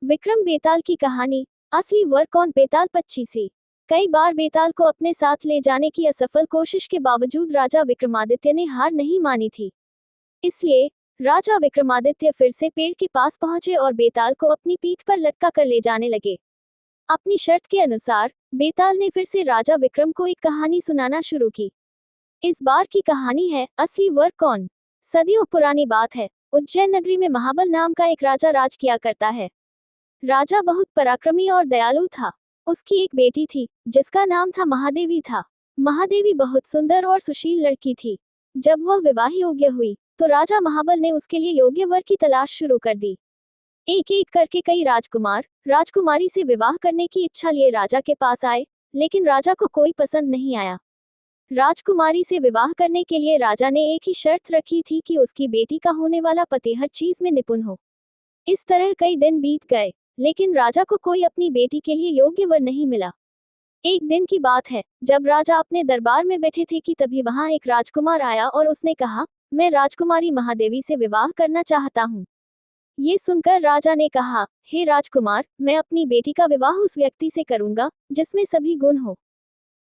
विक्रम बेताल की कहानी। असली वर कौन? बेताल 25। कई बार बेताल को अपने साथ ले जाने की असफल कोशिश के बावजूद राजा विक्रमादित्य ने हार नहीं मानी थी। इसलिए राजा विक्रमादित्य फिर से पेड़ के पास पहुंचे और बेताल को अपनी पीठ पर लटका कर ले जाने लगे। अपनी शर्त के अनुसार बेताल ने फिर से राजा विक्रम को एक कहानी सुनाना शुरू की। इस बार की कहानी है असली वर कौन। सदियों पुरानी बात है। उज्जैन नगरी में महाबल नाम का एक राजा राज किया करता है। राजा बहुत पराक्रमी और दयालु था। उसकी एक बेटी थी जिसका नाम था महादेवी था। महादेवी बहुत सुंदर और सुशील लड़की थी। जब वह विवाह योग्य हुई तो राजा महाबल ने उसके लिए योग्य वर की तलाश शुरू कर दी। एक एक करके कई राजकुमार राजकुमारी से विवाह करने की इच्छा लिए राजा के पास आए, लेकिन राजा को कोई पसंद नहीं आया। राजकुमारी से विवाह करने के लिए राजा ने एक ही शर्त रखी थी कि उसकी बेटी का होने वाला पति हर चीज में निपुण हो। इस तरह कई दिन बीत गए, लेकिन राजा को कोई अपनी बेटी के लिए योग्य वर नहीं मिला। एक दिन की बात है, जब राजा अपने दरबार में बैठे थे कि तभी वहां एक राजकुमार आया और उसने कहा, मैं राजकुमारी महादेवी से विवाह करना चाहता हूँ। ये सुनकर राजा ने कहा, हे राजकुमार, मैं अपनी बेटी का विवाह उस व्यक्ति से करूंगा जिसमें सभी गुण हो।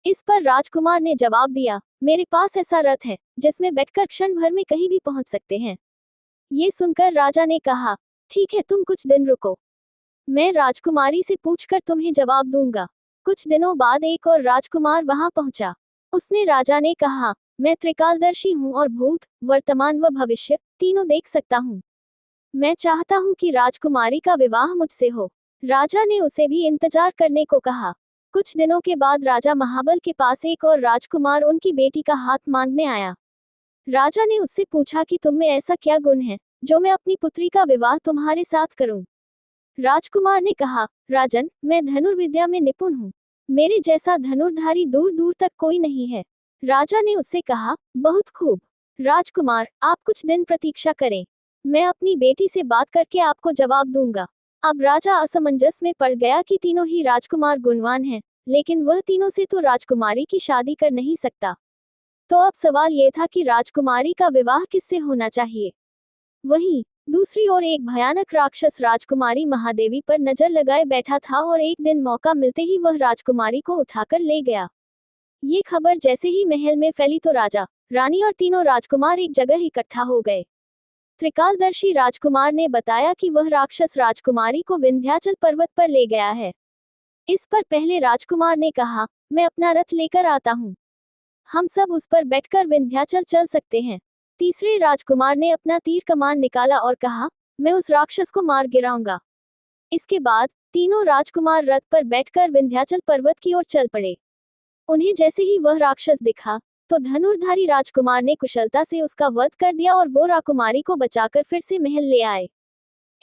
इस पर राजकुमार ने जवाब दिया, मेरे पास ऐसा रथ है जिसमें बैठकर क्षण भर में कहीं भी पहुंच सकते हैं। ये सुनकर राजा ने कहा, ठीक है, तुम कुछ दिन रुको, मैं राजकुमारी से पूछकर तुम्हें जवाब दूंगा। कुछ दिनों बाद एक और राजकुमार वहां पहुंचा। उसने राजा ने कहा, मैं त्रिकालदर्शी हूं और भूत, वर्तमान व भविष्य तीनों देख सकता हूं। मैं चाहता हूं कि राजकुमारी का विवाह मुझसे हो। राजा ने उसे भी इंतजार करने को कहा। कुछ दिनों के बाद राजा महाबल के पास एक और राजकुमार उनकी बेटी का हाथ मांगने आया। राजा ने उससे पूछा कि तुम में ऐसा क्या गुण है जो मैं अपनी पुत्री का विवाह तुम्हारे साथ करूं। राजकुमार ने कहा, राजन, मैं धनुर्विद्या में निपुण हूँ। मेरे जैसा धनुर्धारी दूर दूर तक कोई नहीं है। राजा ने उससे कहा, बहुत खूब राजकुमार, आप कुछ दिन प्रतीक्षा करें, मैं अपनी बेटी से बात करके आपको जवाब दूंगा। अब राजा असमंजस में पड़ गया कि तीनों ही राजकुमार गुणवान हैं, लेकिन वह तीनों से तो राजकुमारी की शादी कर नहीं सकता। तो अब सवाल यह था कि राजकुमारी का विवाह किससे होना चाहिए। वहीं दूसरी ओर एक भयानक राक्षस राजकुमारी महादेवी पर नजर लगाए बैठा था और एक दिन मौका मिलते ही वह राजकुमारी को उठाकर ले गया। ये खबर जैसे ही महल में फैली तो राजा, रानी और तीनों राजकुमार एक जगह इकट्ठा हो गए। त्रिकालदर्शी राजकुमार ने बताया कि वह राक्षस राजकुमारी को विंध्याचल पर्वत पर ले गया है। इस पर पहले राजकुमार ने कहा, मैं अपना रथ लेकर आता हूँ, हम सब उस पर बैठकर विंध्याचल चल सकते हैं। तीसरे राजकुमार ने अपना तीर कमान निकाला और कहा, मैं उस राक्षस को मार गिराऊंगा। इसके बाद तीनों राजकुमार रथ पर बैठकर विंध्याचल पर्वत की ओर चल पड़े। उन्हें जैसे ही वह राक्षस दिखा तो धनुर्धारी राजकुमार ने कुशलता से उसका वध कर दिया और वो राजकुमारी को बचाकर फिर से महल ले आए।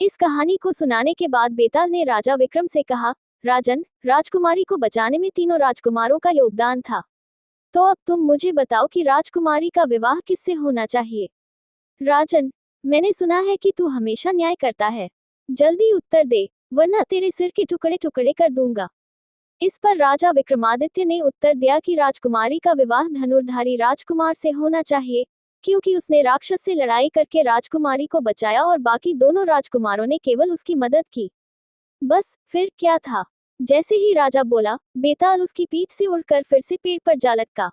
इस कहानी को सुनाने के बाद बेताल ने राजा विक्रम से कहा, राजन, राजकुमारी को बचाने में तीनों राजकुमारों का योगदान था। तो अब तुम मुझे बताओ कि राजकुमारी का विवाह किससे होना चाहिए। राजन, मैंने सुना है कि तू हमेशा न्याय करता है, जल्दी उत्तर दे, वरना तेरे सिर के टुकड़े टुकड़े कर दूंगा। इस पर राजा विक्रमादित्य ने उत्तर दिया कि राजकुमारी का विवाह धनुर्धारी राजकुमार से होना चाहिए, क्योंकि उसने राक्षस से लड़ाई करके राजकुमारी को बचाया और बाकी दोनों राजकुमारों ने केवल उसकी मदद की। बस फिर क्या था, जैसे ही राजा बोला, बेताल उसकी पीठ से उड़कर फिर से पेड़ पर जा लटका।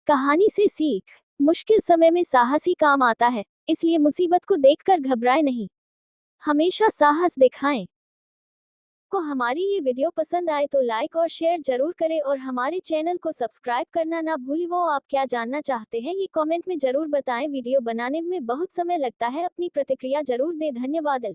कहानी से सीख, मुश्किल समय में साहस ही काम आता है, इसलिए मुसीबत को देखकर घबराए नहीं, हमेशा साहस दिखाएं। को हमारी ये वीडियो पसंद आए तो लाइक और शेयर जरूर करें और हमारे चैनल को सब्सक्राइब करना ना भूलें। वो आप क्या जानना चाहते हैं ये कमेंट में जरूर बताएं। वीडियो बनाने में बहुत समय लगता है, अपनी प्रतिक्रिया जरूर दें। धन्यवाद।